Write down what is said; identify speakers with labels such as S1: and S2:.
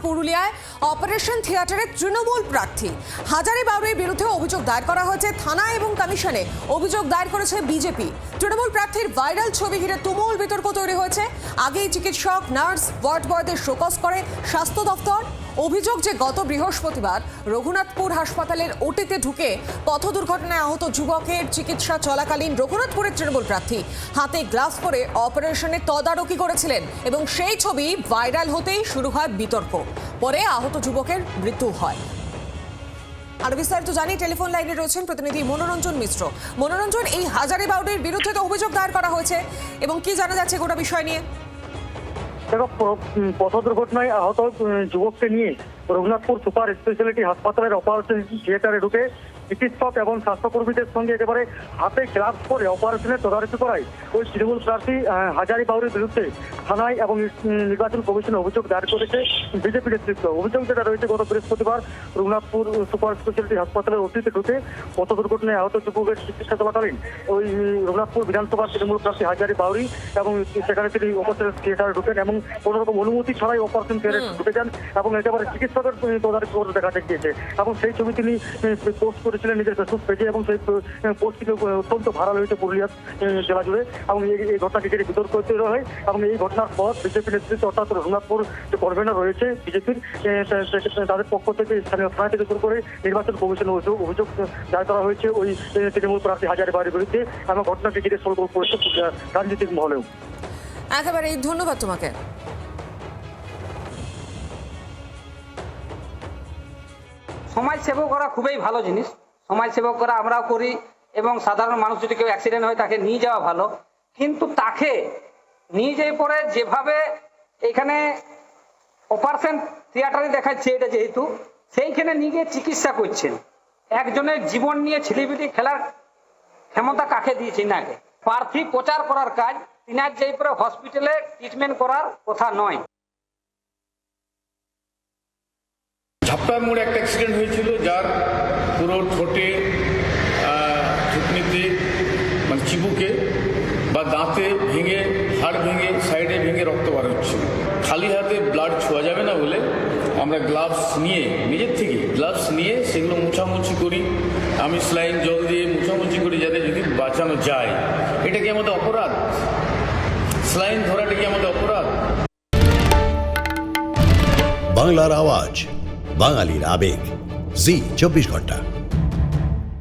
S1: পুরুলিয়ায় অপারেশন থিয়েটারের তৃণমূল প্রার্থী হাজারিবাউরির বিরুদ্ধে অভিযোগ দায়ের করা হয়েছে থানায় এবং কমিশনে। অভিযোগ দায়ের করেছে বিজেপি। তৃণমূল প্রার্থীর ভাইরাল ছবি ঘিরে তুমুল বিতর্ক তৈরি হয়েছে। আগেই চিকিৎসক, নার্স, ওয়ার্ড বয়দের শোকজ করে স্বাস্থ্য দফতর। অভিযোগ যে গত বৃহস্পতিবার রঘুনাথপুর হাসপাতালের ওটিতে ঢুকে পথ দুর্ঘটনায় আহত যুবকের চিকিৎসা চলাকালীন রঘুনাথপুরের তৃণমূল প্রার্থী হাতে গ্লাভস পরে অপারেশনের তদারকি করেছিলেন এবং সেই ছবি ভাইরাল হতেই শুরু হয় বিতর্ক। পরে আহত যুবকের মৃত্যু হয়। আর বিস্তারিত জানি টেলিফোন লাইনে রয়েছেন প্রতিনিধি মনোরঞ্জন মিশ্র। মনোরঞ্জন, এই হাজারিবাউরির বিরুদ্ধে তো অভিযোগ দায়ের করা হয়েছে এবং কি জানা যাচ্ছে গোটা বিষয় নিয়ে?
S2: দেখো, পথ দুর্ঘটনায় আহত যুবককে নিয়ে রঘুনাথপুর সুপার স্পেশালিটি হাসপাতালের অপারেশন থিয়েটারে ঢুকে চিকিৎসক এবং স্বাস্থ্যকর্মীদের সঙ্গে একেবারে হাতে গ্লাভস পরে অপারেশনের তদারকি করায় ওই তৃণমূল প্রার্থী হাজারিবাউরির বিরুদ্ধে থানায় এবং নির্বাচন কমিশনে অভিযোগ দায়ের করেছে বিজেপি নেতৃত্ব। অভিযোগ যেটা রয়েছে, গত বৃহস্পতিবার রঘুনাথপুর সুপার স্পেশালিটি হাসপাতালের ওটিতে ঢুকে পথ দুর্ঘটনায় আহত যুবকের চিকিৎসা চলাকালীন ওই রঘুনাথপুর বিধানসভার তৃণমূল প্রার্থী হাজারিবাউরি এবং সেখানে তিনি অপারেশন থিয়েটারে ঢুকেন এবং কোনো রকম অনুমতি ছাড়াই অপারেশন থিয়েটারে ঢুকে যান এবং একেবারে চিকিৎসকের তদারকি করে দেখা গিয়েছে এবং সেই ছবি তিনি পোস্ট করেছিলেন নিজের ফেসবুক পেজে এবং সেই পোস্ট কিন্তু অত্যন্ত ভাইরাল হয়েছে পুরুলিয়া জেলা জুড়ে এবং এই ঘটনাকে ঘিরে বিতর্ক তৈরি হয় এবং এই ঘটনার পর বিজেপি নেতৃত্ব অর্থাৎ রঘুনাথপুর যে কনভেনর রয়েছে বিজেপির, তাদের পক্ষ থেকে স্থানীয় থানা থেকে শুরু করে নির্বাচন কমিশনে অভিযোগ দায়ের করা হয়েছে ওই তৃণমূল প্রার্থী হাজারিবাউরির বিরুদ্ধে এবং ঘটনাকে ঘিরে সরগোল করেছে রাজনৈতিক মহলেও।
S1: একেবারে ধন্যবাদ তোমাকে।
S3: সমাজ সেবা করা খুবই ভালো জিনিস। সমাজ সেবা করা আমরাও করি এবং সাধারণ মানুষ যদি কেউ অ্যাক্সিডেন্ট হয় তাকে নিয়ে যাওয়া ভালো, কিন্তু তাকে নিয়ে যেয়ে পরে যেভাবে এখানে অপারেশন থিয়েটারে দেখাচ্ছে, এটা যেহেতু সেইখানে নিয়ে গিয়ে চিকিৎসা করছেন, একজনের জীবন নিয়ে ছেলেপিটি খেলার ক্ষমতা কাকে দিয়েছে? নাকে প্রার্থী প্রচার করার কাজ, তিনার যেই পরে হসপিটালে ট্রিটমেন্ট করার কথা নয়।
S4: ঝাপটার মোড়ে একটা অ্যাক্সিডেন্ট হয়েছিল, যার পুরো ঠোঁটে, থুতনিতে মানে চিবুকে বা দাঁতে ভেঙে, হাড় ভেঙে, সাইডে ভেঙে রক্ত বার হচ্ছিল। খালি হাতে ব্লাড ছোঁয়া যাবে না বলে আমরা গ্লাভস নিয়ে, নিজের থেকে গ্লাভস নিয়ে সেগুলো মোছামুছি করি। আমি স্লাইন জল দিয়ে মোছামুছি করি যাতে যদি বাঁচানো যায়। এটা কি আমাদের অপরাধ? স্লাইন ধরাটা কি আমাদের অপরাধ?
S5: বাংলার আওয়াজ, বাঙালির আবেগ, জি 24 ঘন্টা।